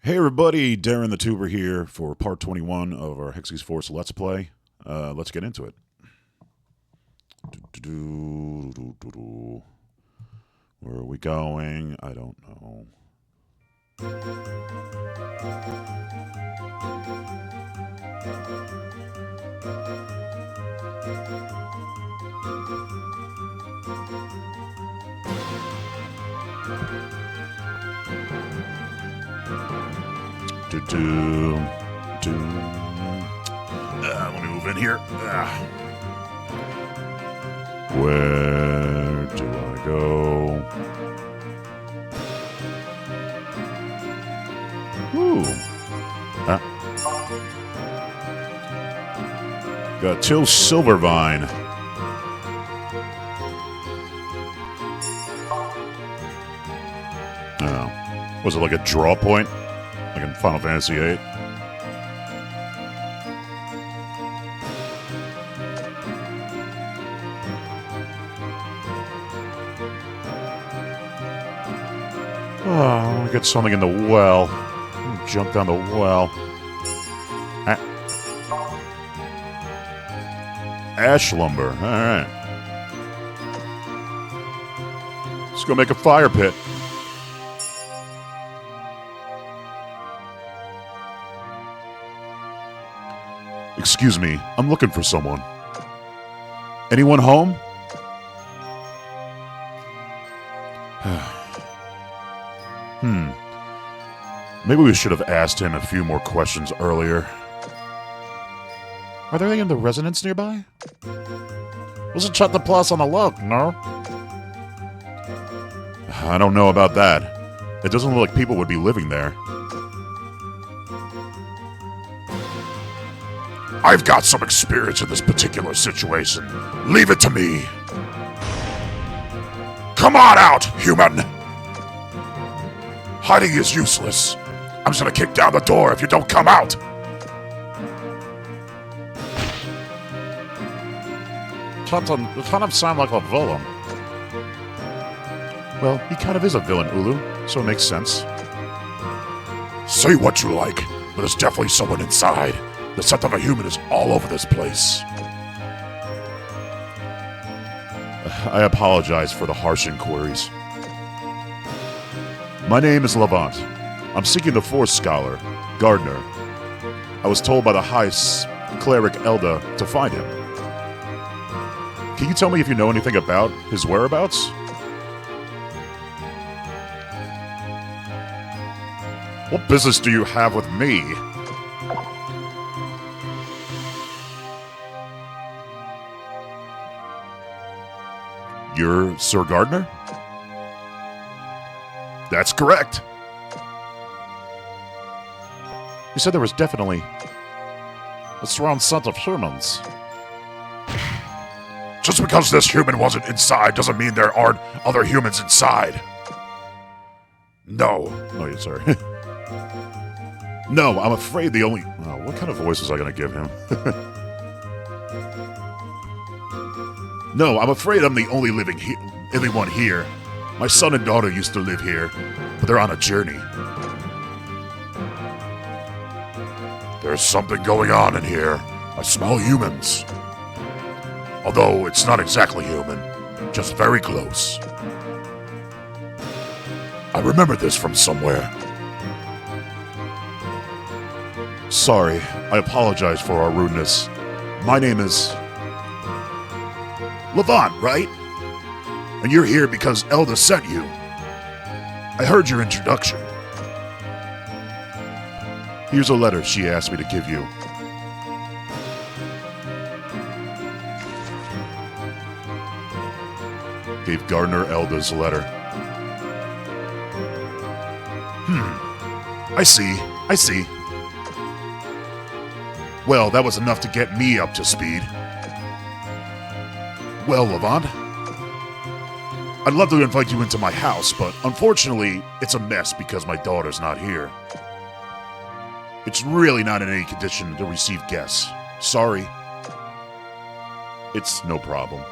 Hey everybody, Darren the Tuber here for part 21 of our Hexyz Force Let's Play. Let's get into it. Where are we going? I don't know. Let me move in here. Where do I go? Ooh. Got Till Silvervine. Oh. Was it like a draw point? Like in Final Fantasy VIII? Oh, I get something in the well. Jump down the well. Ash lumber. Alright. Let's go make a fire pit. Excuse me, I'm looking for someone. Anyone home? Maybe we should have asked him a few more questions earlier. Are there any in the residence nearby? Wasn't shut the plus on the look, no? I don't know about that. It doesn't look like people would be living there. I've got some experience in this particular situation. Leave it to me. Come on out, human! Hiding is useless. I'm just gonna kick down the door if you don't come out. You kind of sound like a villain. Well, he kind of is a villain, Ulu, so it makes sense. Say what you like, but there's definitely someone inside. The scent of a human is all over this place. I apologize for the harsh inquiries. My name is Levant. I'm seeking the Force Scholar, Gardner. I was told by the High Cleric Elda to find him. Can you tell me if you know anything about his whereabouts? What business do you have with me? You're Sir Gardner? That's correct. You said there was definitely a strong scent of humans. Just because this human wasn't inside doesn't mean there aren't other humans inside. No. No, yes, sir. No, I'm afraid the only... Oh, what kind of voice was I going to give him? No, I'm afraid I'm the only living one here. My son and daughter used to live here, but they're on a journey. There's something going on in here. I smell humans. Although it's not exactly human, just very close. I remember this from somewhere. Sorry, I apologize for our rudeness. My name is... Levant, right? And you're here because Elda sent you. I heard your introduction. Here's a letter she asked me to give you. Gave Gardner Elda's letter. I see. Well, that was enough to get me up to speed. Well, Levant, I'd love to invite you into my house, but unfortunately, it's a mess because my daughter's not here. It's really not in any condition to receive guests. Sorry. It's no problem.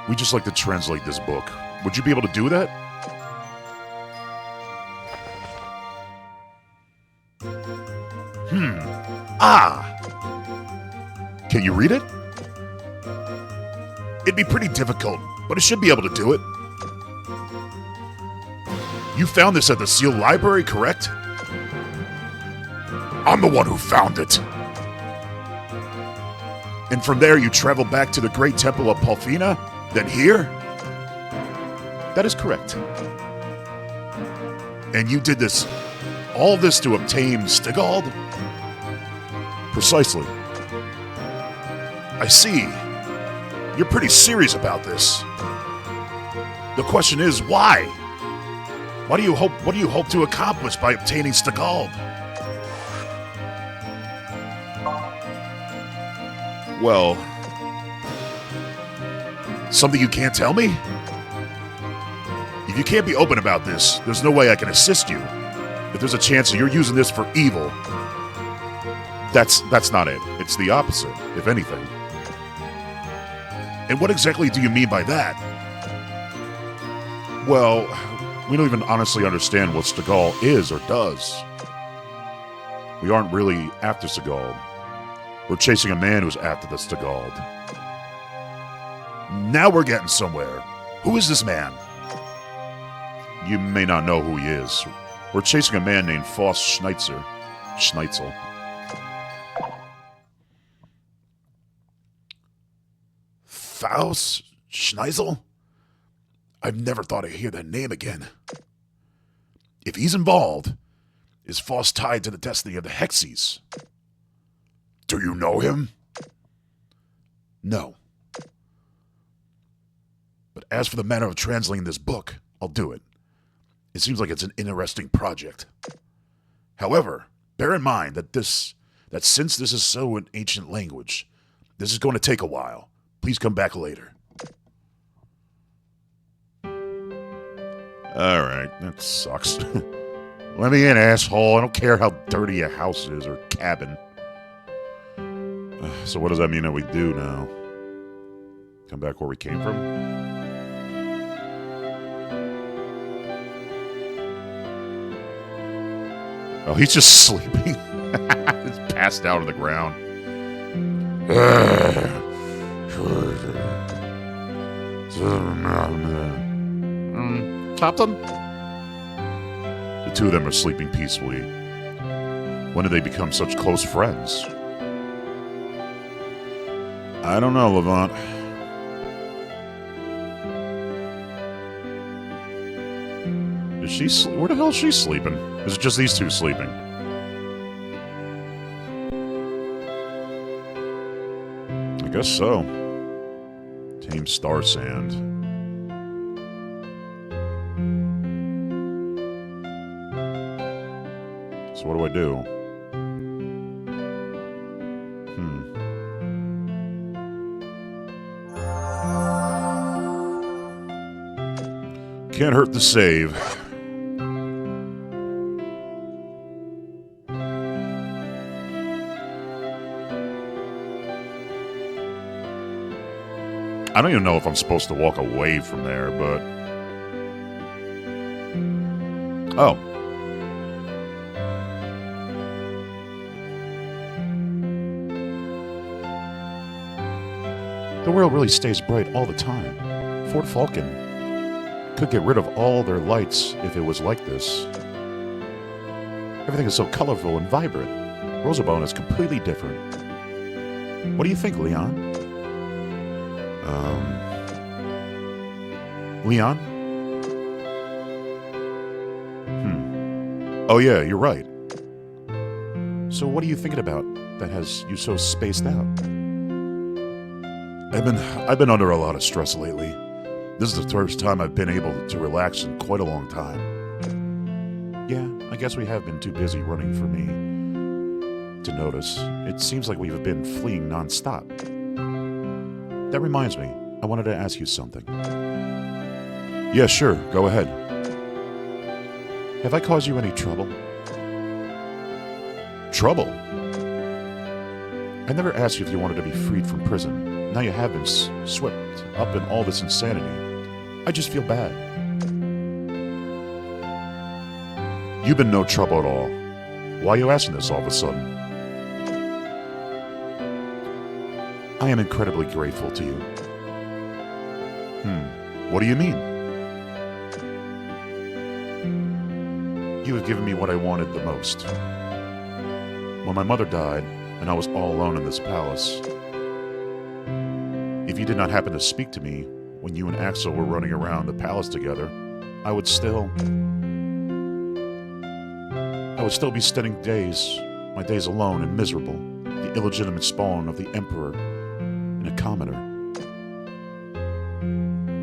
We just like to translate this book. Would you be able to do that? Ah! Can you read it? It'd be pretty difficult, but I should be able to do it. You found this at the sealed library, correct? I'm the one who found it. And from there you traveled back to the great temple of Palfina, then here? That is correct. And you did this, all this to obtain Stigald? Precisely. I see. You're pretty serious about this. The question is, why? What do you hope to accomplish by obtaining Stigald? Well, something you can't tell me? If you can't be open about this, there's no way I can assist you. If there's a chance that you're using this for evil, that's not it. It's the opposite, if anything. And what exactly do you mean by that? Well, we don't even honestly understand what Stigald is or does. We aren't really after Stigald. We're chasing a man who's after the Stigald. Now we're getting somewhere. Who is this man? You may not know who he is. We're chasing a man named Faust Schneitzel. Faust Schneitzel? I've never thought I'd hear that name again. If he's involved, is Faust tied to the destiny of the Hexyz? Do you know him? No. But as for the matter of translating this book, I'll do it. It seems like it's an interesting project. However, bear in mind that since this is so an ancient language, this is going to take a while. Please come back later. Alright, that sucks. Let me in, asshole. I don't care how dirty a house is or cabin. So what does that mean that we do now? Come back where we came from? Oh, he's just sleeping. He's passed out on the ground. Captain? The two of them are sleeping peacefully. When did they become such close friends? I don't know, Levant. Is she where the hell is she sleeping? Is it just these two sleeping? I guess so. Tame Star Sand. So what do I do? Can't hurt to save. I don't even know if I'm supposed to walk away from there, but... Oh. The world really stays bright all the time. Fort Falcon could get rid of all their lights if it was like this. Everything is so colorful and vibrant. Rosabone is completely different. What do you think, Leon? Leon? Oh yeah, you're right. So what are you thinking about that has you so spaced out? I've been under a lot of stress lately. This is the first time I've been able to relax in quite a long time. Yeah, I guess we have been too busy running for me to notice. It seems like we've been fleeing non-stop. That reminds me, I wanted to ask you something. Yeah, sure, go ahead. Have I caused you any trouble? Trouble? I never asked you if you wanted to be freed from prison. Now you have been swept up in all this insanity. I just feel bad. You've been no trouble at all. Why are you asking this all of a sudden? I am incredibly grateful to you. What do you mean? You have given me what I wanted the most. When my mother died, and I was all alone in this palace, if you did not happen to speak to me when you and Axel were running around the palace together, I would still be spending my days alone and miserable, the illegitimate spawn of the Emperor and a commoner.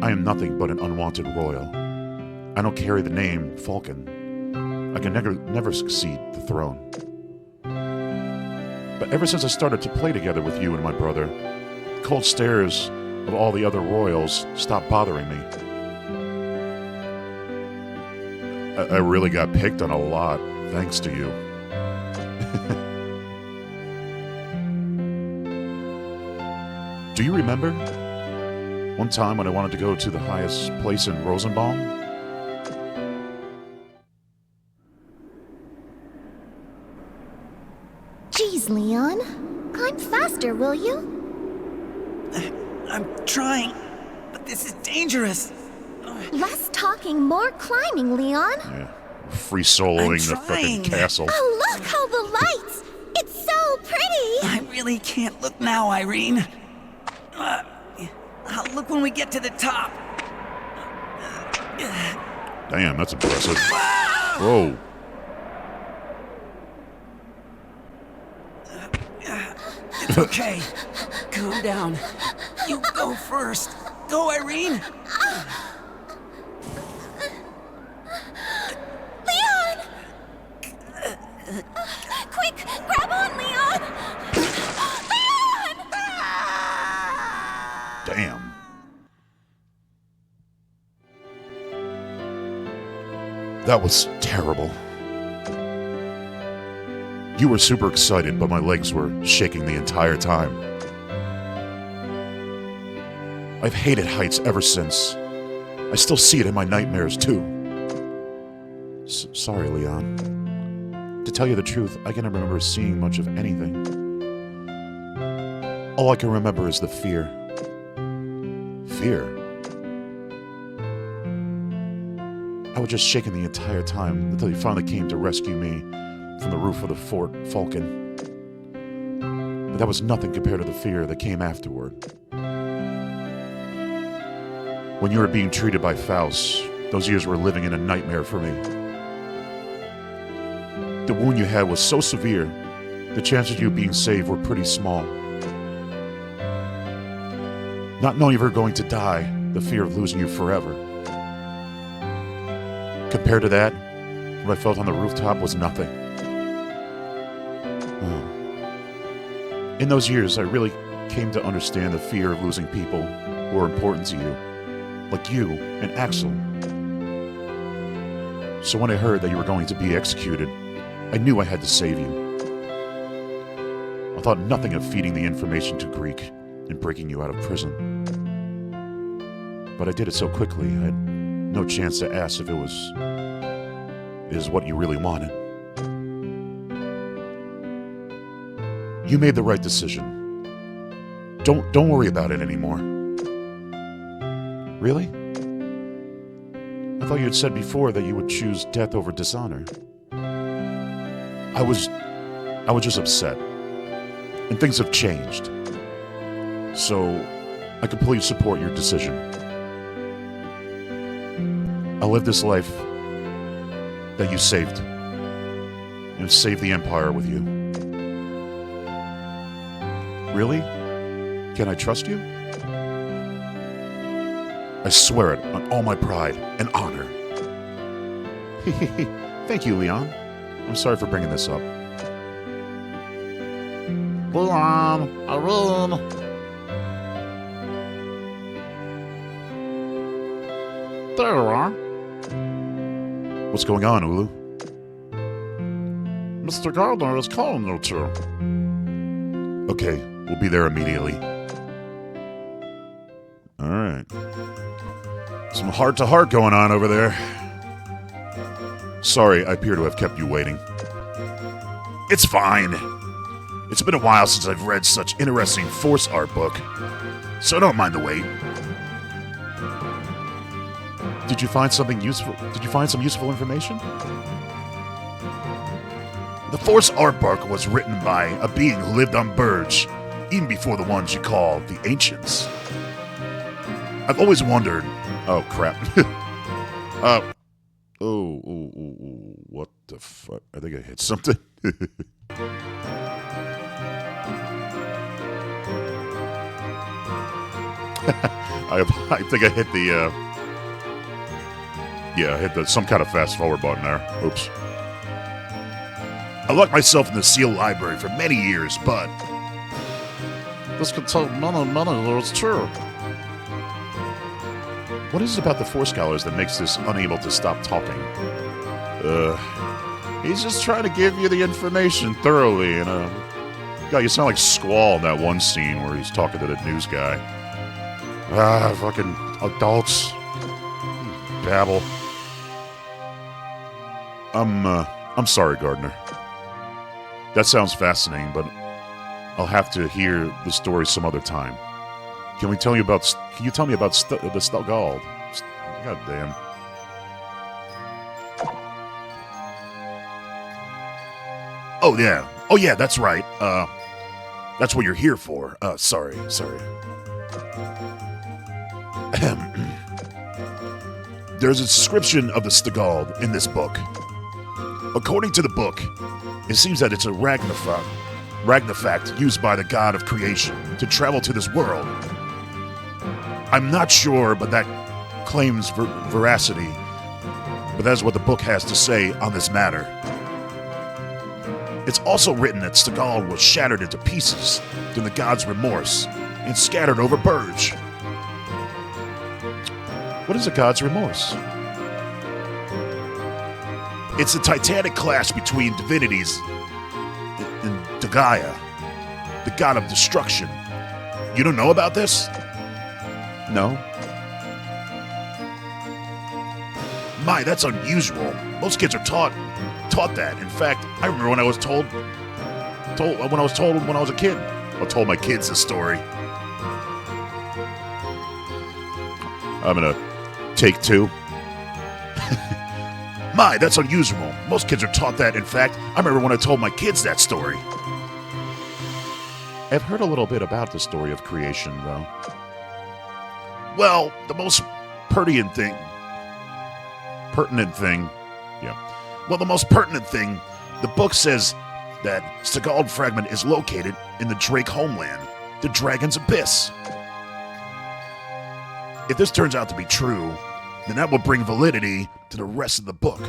I am nothing but an unwanted royal. I don't carry the name Falcon. I can never succeed the throne. But ever since I started to play together with you and my brother, the cold stares of all the other royals stopped bothering me. I really got picked on a lot, thanks to you. Do you remember? One time when I wanted to go to the highest place in Rosenbaum? Jeez, Leon. Climb faster, will you? I'm trying, but this is dangerous. Less talking, more climbing, Leon. Yeah, free soloing the fucking castle. Oh, look, all the lights! It's so pretty! I really can't look now, Irene. I'll look when we get to the top. Damn, that's impressive. Whoa. It's okay. Calm down. You go first. Go, Irene. Leon! Quick, grab on, Leon! Leon! Damn. That was terrible. You were super excited, but my legs were shaking the entire time. I've hated heights ever since. I still see it in my nightmares, too. Sorry, Leon. To tell you the truth, I can't remember seeing much of anything. All I can remember is the fear. Fear? I was just shaking the entire time until he finally came to rescue me from the roof of the Fort Falcon. But that was nothing compared to the fear that came afterward. When you were being treated by Faust, those years were living in a nightmare for me. The wound you had was so severe, the chances of you being saved were pretty small. Not knowing you were going to die, the fear of losing you forever. Compared to that, what I felt on the rooftop was nothing. Oh. In those years, I really came to understand the fear of losing people who are important to you, like you and Axel. So when I heard that you were going to be executed, I knew I had to save you. I thought nothing of feeding the information to Greek and breaking you out of prison. But I did it so quickly, I had no chance to ask if it is what you really wanted. You made the right decision. Don't worry about it anymore. Really? I thought you had said before that you would choose death over dishonor. I was just upset. And things have changed. So, I completely support your decision. I'll live this life that you saved. And save the Empire with you. Really? Can I trust you? I swear it on all my pride and honor. Thank you, Leon. I'm sorry for bringing this up. Leon, Irene. There you are. What's going on, Ulu? Mr. Gardner is calling you two. Okay, we'll be there immediately. Alright. Some heart-to-heart going on over there. Sorry, I appear to have kept you waiting. It's fine. It's been a while since I've read such interesting Force art book, so don't mind the wait. Did you find something useful? Did you find some useful information? The Force art book was written by a being who lived on Burge, even before the ones you call the Ancients. I've always wondered... Oh, crap. What the fuck? I think I hit something. I think I hit the, yeah, I hit some kind of fast-forward button there. Oops. I locked myself in the sealed library for many years, but... This could take many years, too. What is it about the Force Scholars that makes this unable to stop talking? He's just trying to give you the information thoroughly, and, God, you sound like Squall in that one scene where he's talking to the news guy. Fucking adults. Babble. I'm sorry, Gardner. That sounds fascinating, but I'll have to hear the story some other time. Can you tell me about the Stugald? God damn. Oh yeah, that's right. That's what you're here for. Sorry. There's a description of the Stugald in this book. According to the book, it seems that it's a Ragnafact used by the god of creation to travel to this world. I'm not sure, but that claims veracity. But that is what the book has to say on this matter. It's also written that Stugald was shattered into pieces through the god's remorse and scattered over Burge. What is a god's remorse? It's a titanic clash between divinities and Gaia, the god of destruction. You don't know about this? No. My, that's unusual. Most kids are taught that. In fact, I remember when I was told when I was a kid. I told my kids this story. I'm gonna take two. My, that's unusual. Most kids are taught that. In fact, I remember when I told my kids that story. I've heard a little bit about the story of creation, though. Well, the most pertinent thing, the book says that Stugald fragment is located in the Drake homeland, the Dragon's Abyss. If this turns out to be true, then that will bring validity to the rest of the book.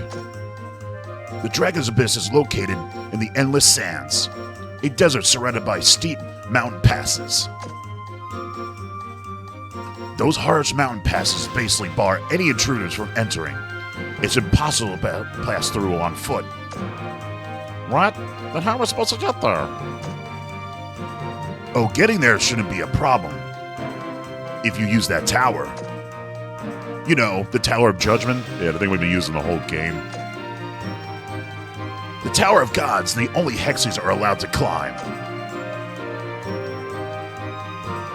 The Dragon's Abyss is located in the Endless Sands, a desert surrounded by steep mountain passes. Those harsh mountain passes basically bar any intruders from entering. It's impossible to pass through on foot. What? Then how are we supposed to get there? Oh, getting there shouldn't be a problem. If you use that tower. You know, the Tower of Judgment? Yeah, the thing we've been using the whole game. The Tower of Gods, and the only Hexyz are allowed to climb.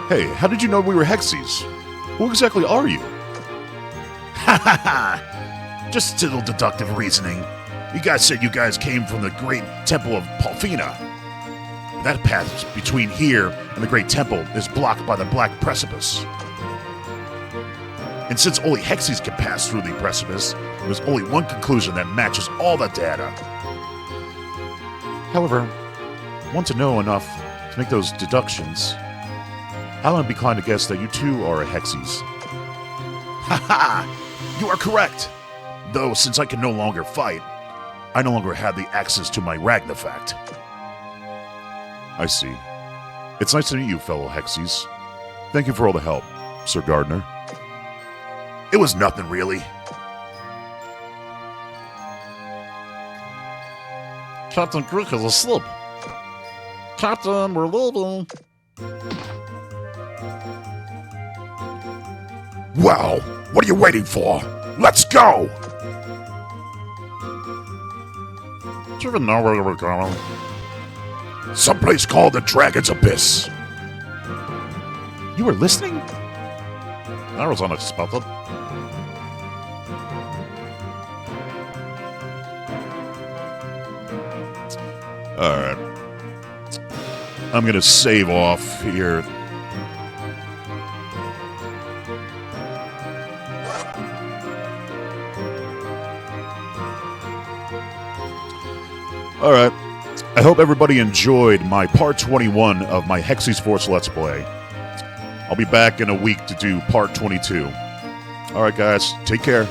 Hey, how did you know we were Hexyz? Who exactly are you? Ha ha ha! Just little deductive reasoning. You guys said you guys came from the great temple of Palfina. That path between here and the great temple is blocked by the Black Precipice. And since only Hexyz can pass through the precipice, there's only one conclusion that matches all the data. However, want to know enough to make those deductions, I'm inclined to guess that you too are a Hexyz. Ha ha! You are correct! Though, since I can no longer fight, I no longer have the access to my Ragnafact. I see. It's nice to meet you, fellow Hexyz. Thank you for all the help, Sir Gardner. It was nothing, really. Captain Greek is asleep. Captain, we're leaving. Wow! What are you waiting for? Let's go! Do you even know where we're going? Someplace called the Dragon's Abyss. You were listening? That was unexpected. Alright. I'm gonna save off here. Alright. I hope everybody enjoyed my part 21 of my Hexyz Force Let's Play. I'll be back in a week to do part 22. Alright guys, take care.